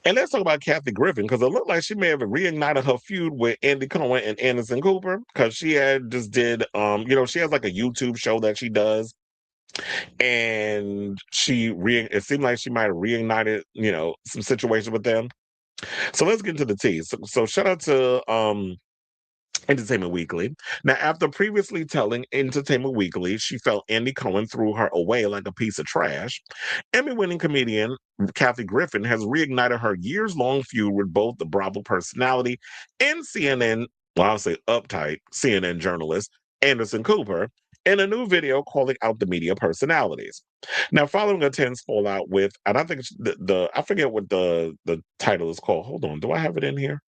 And let's talk about Kathy Griffin, because it looked like she may have reignited her feud with Andy Cohen and Anderson Cooper, because she had just did, she has like a YouTube show that she does, and it seemed like she might have reignited, some situations with them. So let's get into the tea. So shout out to Entertainment Weekly. Now, after previously telling Entertainment Weekly she felt Andy Cohen threw her away like a piece of trash, Emmy-winning comedian Kathy Griffin has reignited her years-long feud with both the Bravo personality and CNN, well, I'll say uptight CNN journalist Anderson Cooper, in a new video calling out the media personalities. Now, following a tense fallout with, and I think it's I forget what the title is called. Hold on, do I have it in here?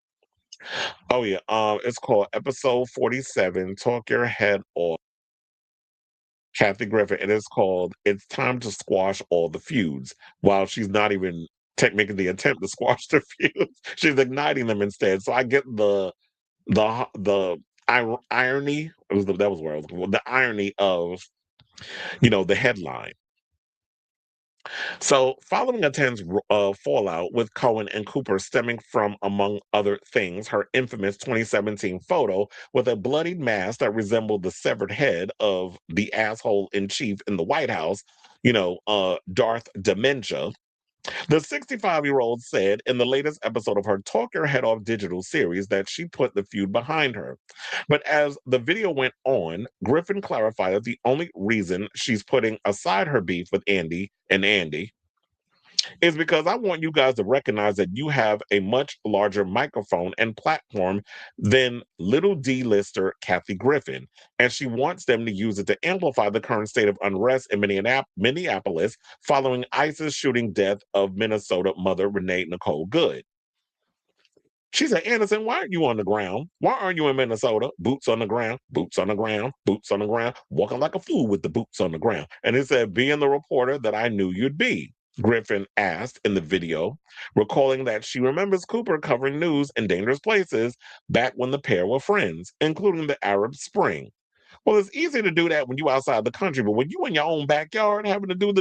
Oh yeah, it's called Episode 47, Talk Your Head Off, Kathy Griffin, and it's called It's Time to Squash All the Feuds, while she's not even making the attempt to squash the feuds. She's igniting them instead. So I get the irony, that was where I was going, the irony of, the headline. So, following a tense fallout with Cohen and Cooper stemming from, among other things, her infamous 2017 photo with a bloodied mask that resembled the severed head of the asshole in chief in the White House, Darth Dementia, the 65-year-old said in the latest episode of her Talk Your Head Off digital series that she put the feud behind her. But as the video went on, Griffin clarified that the only reason she's putting aside her beef with Andy is because I want you guys to recognize that you have a much larger microphone and platform than little D-lister Kathy Griffin. And she wants them to use it to amplify the current state of unrest in Minneapolis following ISIS shooting death of Minnesota mother Renee Nicole Good. She said, Anderson, why aren't you on the ground? Why aren't you in Minnesota? Boots on the ground, boots on the ground, boots on the ground, walking like a fool with the boots on the ground. And it said, being the reporter that I knew you'd be, Griffin asked in the video, recalling that she remembers Cooper covering news in dangerous places back when the pair were friends, including the Arab Spring. Well, it's easy to do that when you're outside the country, but when you in your own backyard having to do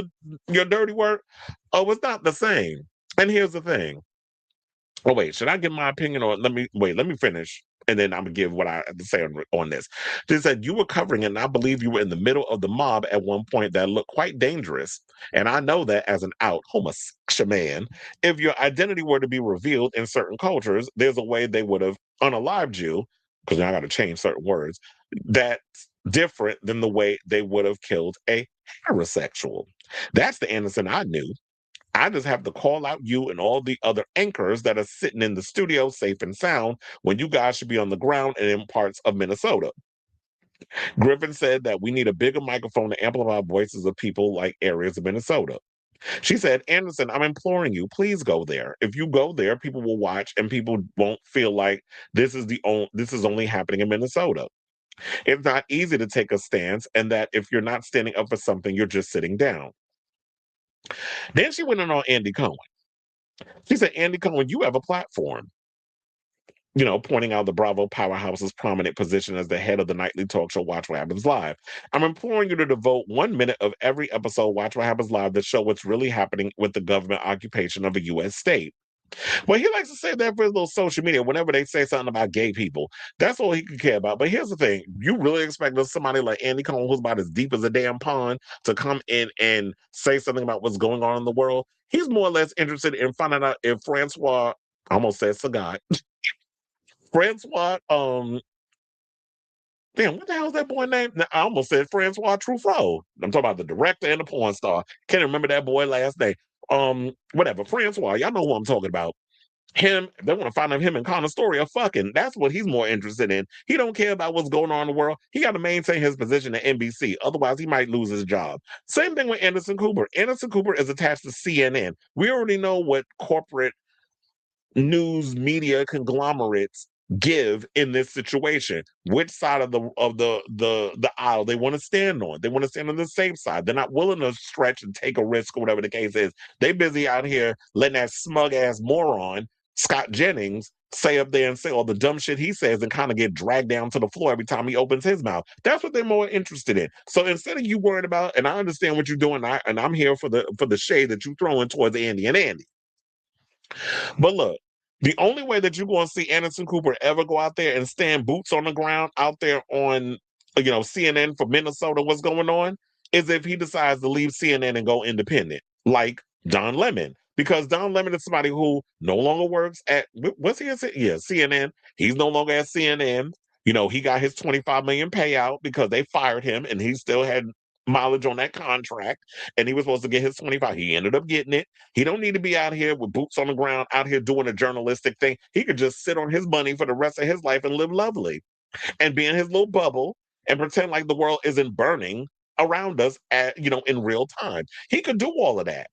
your dirty work, oh, it's not the same. And here's the thing. Oh wait, should I give my opinion or let me finish and then I'm gonna give what I have to say on this. They said you were covering it, and I believe you were in the middle of the mob at one point that looked quite dangerous. And I know that as an out homosexual man, if your identity were to be revealed in certain cultures, there's a way they would have unalived you, because now I gotta change certain words, that's different than the way they would have killed a heterosexual. That's the Anderson I knew. I just have to call out you and all the other anchors that are sitting in the studio safe and sound when you guys should be on the ground and in parts of Minnesota. Griffin said that we need a bigger microphone to amplify voices of people like areas of Minnesota. She said, Anderson, I'm imploring you, please go there. If you go there, people will watch and people won't feel like this is only happening in Minnesota. It's not easy to take a stance, and that if you're not standing up for something, you're just sitting down. Then she went in on Andy Cohen. She said, Andy Cohen, you have a platform. Pointing out the Bravo powerhouse's prominent position as the head of the nightly talk show Watch What Happens Live. I'm imploring you to devote 1 minute of every episode Watch What Happens Live to show what's really happening with the government occupation of a U.S. state. Well, he likes to say that for his little social media whenever they say something about gay people. That's all he could care about. But here's the thing. You really expect somebody like Andy Cohen, who's about as deep as a damn pond, to come in and say something about what's going on in the world? He's more or less interested in finding out if Francois, I almost said Sagat, Francois, damn, what the hell is that boy name? Now, I almost said Francois Truffaut. I'm talking about the director and the porn star. Can't remember that boy last name. Whatever, Francois, y'all know who I'm talking about. Him, they want to find out him and Connor Story are fucking. That's what he's more interested in. He don't care about what's going on in the world. He got to maintain his position at NBC. Otherwise, he might lose his job. Same thing with Anderson Cooper. Anderson Cooper is attached to CNN. We already know what corporate news media conglomerates give in this situation, which side of the aisle they want to stand on. They want to stand on the safe side. They're not willing to stretch and take a risk or whatever the case is. They busy out here letting that smug ass moron Scott Jennings say up there and say all the dumb shit he says and kind of get dragged down to the floor every time he opens his mouth. That's what they're more interested in. So instead of you worried about, and I understand what you're doing, and I'm here for the shade that you throwing towards Andy and Andy. But look, the only way that you're going to see Anderson Cooper ever go out there and stand boots on the ground out there on, CNN for Minnesota, what's going on, is if he decides to leave CNN and go independent, like Don Lemon. Because Don Lemon is somebody who no longer works at, what's he at? Yeah, CNN. He's no longer at CNN. He got his 25 million payout because they fired him and he still had mileage on that contract and he was supposed to get his 25. He ended up getting it. He don't need to be out here with boots on the ground, out here doing a journalistic thing. He could just sit on his money for the rest of his life and live lovely and be in his little bubble and pretend like the world isn't burning around us in real time. He could do all of that.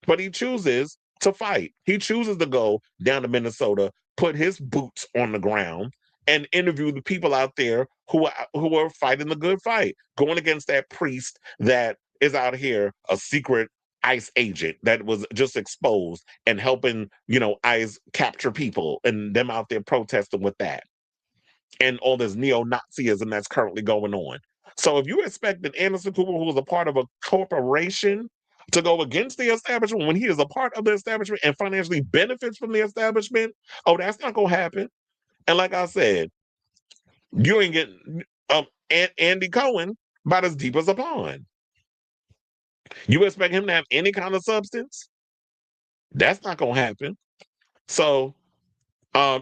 But he chooses to fight. He chooses to go down to Minnesota, put his boots on the ground, and interview the people out there who are fighting the good fight, going against that priest that is out here, a secret ICE agent that was just exposed and helping, ICE capture people and them out there protesting with that and all this neo-Nazism that's currently going on. So if you expect that Anderson Cooper, who was a part of a corporation, to go against the establishment when he is a part of the establishment and financially benefits from the establishment, oh, that's not going to happen. And like I said, you ain't getting Andy Cohen about as deep as a pond. You expect him to have any kind of substance? That's not going to happen. So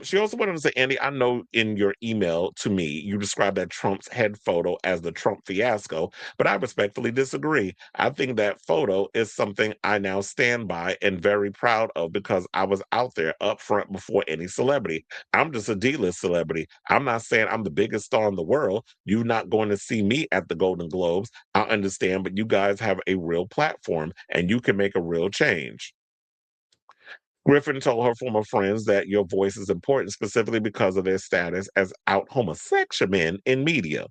she also went on to say, Andy, I know in your email to me, you described that Trump's head photo as the Trump fiasco, but I respectfully disagree. I think that photo is something I now stand by and very proud of because I was out there up front before any celebrity. I'm just a D-list celebrity. I'm not saying I'm the biggest star in the world. You're not going to see me at the Golden Globes. I understand, but you guys have a real platform and you can make a real change. Griffin told her former friends that your voice is important specifically because of their status as out homosexual men in media.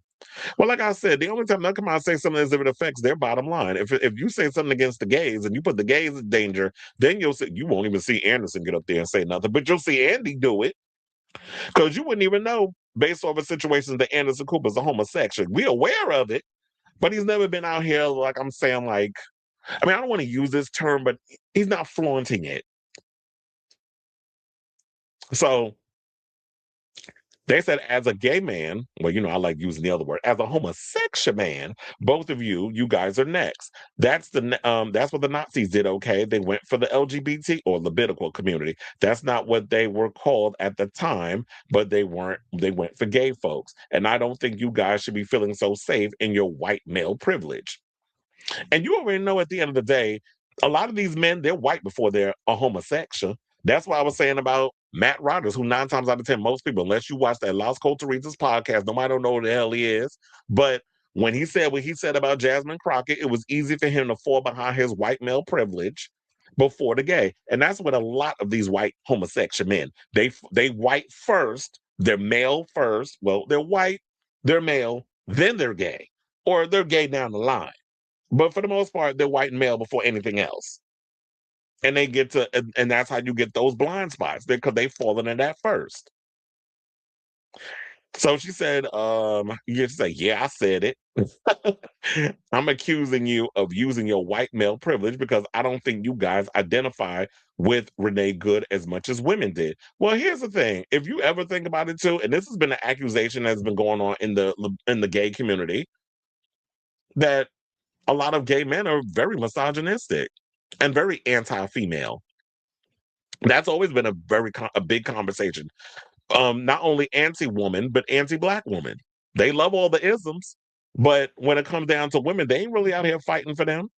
Well, like I said, the only time they'll come out and say something is if it affects their bottom line. If you say something against the gays and you put the gays in danger, then you won't even see Anderson get up there and say nothing, but you'll see Andy do it because you wouldn't even know based off of situations that Anderson Cooper's a homosexual. We're aware of it, but he's never been out here like I'm saying like, I mean, I don't want to use this term, but he's not flaunting it. So they said, as a gay man, well, I like using the other word, as a homosexual man, both of you guys are next. That's what the Nazis did. Okay, they went for the LGBT or Levitical community. That's not what they were called at the time, but they weren't. They went for gay folks, and I don't think you guys should be feeling so safe in your white male privilege. And you already know at the end of the day, a lot of these men, they're white before they're a homosexual. That's why I was saying about Matt Rogers, who 9 times out of 10, most people, unless you watch that Las Culturistas podcast, nobody don't know who the hell he is. But when he said what he said about Jasmine Crockett, it was easy for him to fall behind his white male privilege before the gay. And that's what a lot of these white homosexual men, they white first, they're male first. Well, they're white, they're male, then they're gay. Or they're gay down the line. But for the most part, they're white and male before anything else. And they get to, and that's how you get those blind spots because they've fallen in that first. So she said, you say, yeah, I said it. I'm accusing you of using your white male privilege because I don't think you guys identify with Renee Good as much as women did. Well, here's the thing. If you ever think about it too, and this has been an accusation that's been going on in the gay community, that a lot of gay men are very misogynistic and very anti-female. That's always been a big conversation. Not only anti-woman, but anti-black woman. They love all the isms, but when it comes down to women, they ain't really out here fighting for them.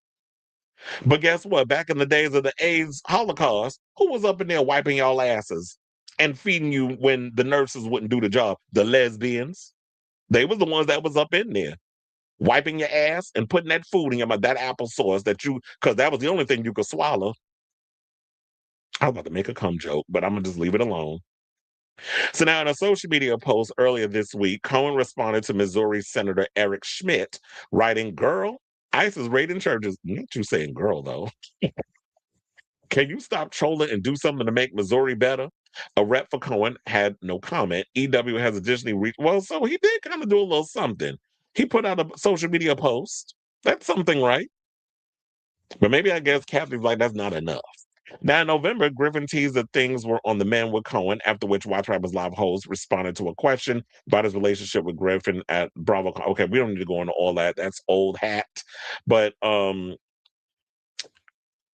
But guess what? Back in the days of the AIDS Holocaust, who was up in there wiping y'all asses and feeding you when the nurses wouldn't do the job? The lesbians. They was the ones that was up in there wiping your ass and putting that food in your mouth, that applesauce because that was the only thing you could swallow. I was about to make a cum joke, but I'm gonna just leave it alone. So now in a social media post earlier this week, Cohen responded to Missouri Senator Eric Schmidt, writing, "Girl, ICE is raiding churches." Not you saying girl, though. Can you stop trolling and do something to make Missouri better? A rep for Cohen had no comment. EW has additionally reached, well, so he did kind of do a little something. He put out a social media post. That's something, right? But maybe I guess Kathy's like, that's not enough. Now, in November, Griffin teased that things were on the mend with Cohen, after which Watch Rappers Live host responded to a question about his relationship with Griffin at Bravo. Okay, we don't need to go into all that. That's old hat. But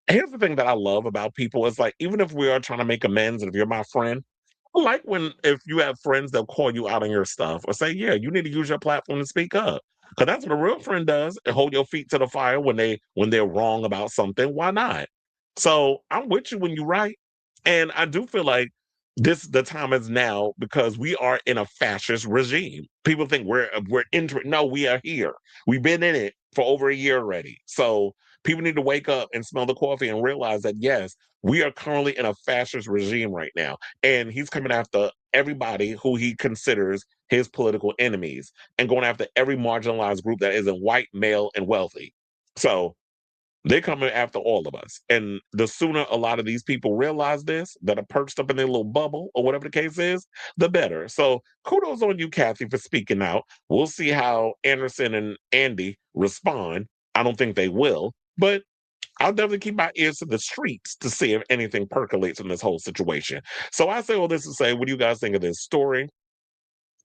here's the thing that I love about people is like, even if we are trying to make amends, and if you're my friend, I like when if you have friends they'll call you out on your stuff or say, yeah, you need to use your platform to speak up. Because that's what a real friend does, and hold your feet to the fire when they're wrong about something. Why not? So I'm with you when you right. And I do feel like the time is now because we are in a fascist regime. People think we're into it. No, we are here. We've been in it for over a year already. So people need to wake up and smell the coffee and realize that yes, we are currently in a fascist regime right now. And he's coming after everybody who he considers his political enemies and going after every marginalized group that isn't white, male, and wealthy. So they're coming after all of us. And the sooner a lot of these people realize this, that are perched up in their little bubble or whatever the case is, the better. So kudos on you, Kathy, for speaking out. We'll see how Anderson and Andy respond. I don't think they will, but I'll definitely keep my ears to the streets to see if anything percolates in this whole situation. So I say all this to say, what do you guys think of this story?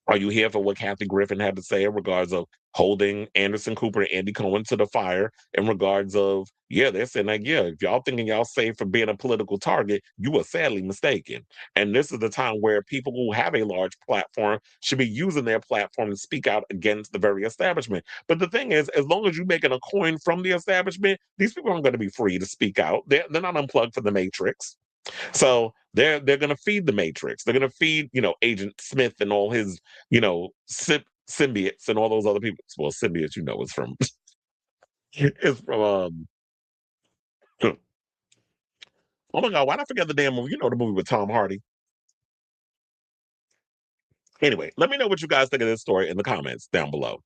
Are you here for what Kathy Griffin had to say in regards of holding Anderson Cooper and Andy Cohen to the fire in regards of, yeah, they're saying like, yeah, if y'all thinking y'all safe for being a political target, you were sadly mistaken. And this is the time where people who have a large platform should be using their platform to speak out against the very establishment. But the thing is, as long as you're making a coin from the establishment, these people aren't going to be free to speak out. They're not unplugged for the matrix. So they're going to feed the Matrix. They're going to feed Agent Smith and all his symbiotes and all those other people. Well, symbiotes is from is from oh my god, why did I forget the damn movie? You know the movie with Tom Hardy. Anyway, let me know what you guys think of this story in the comments down below.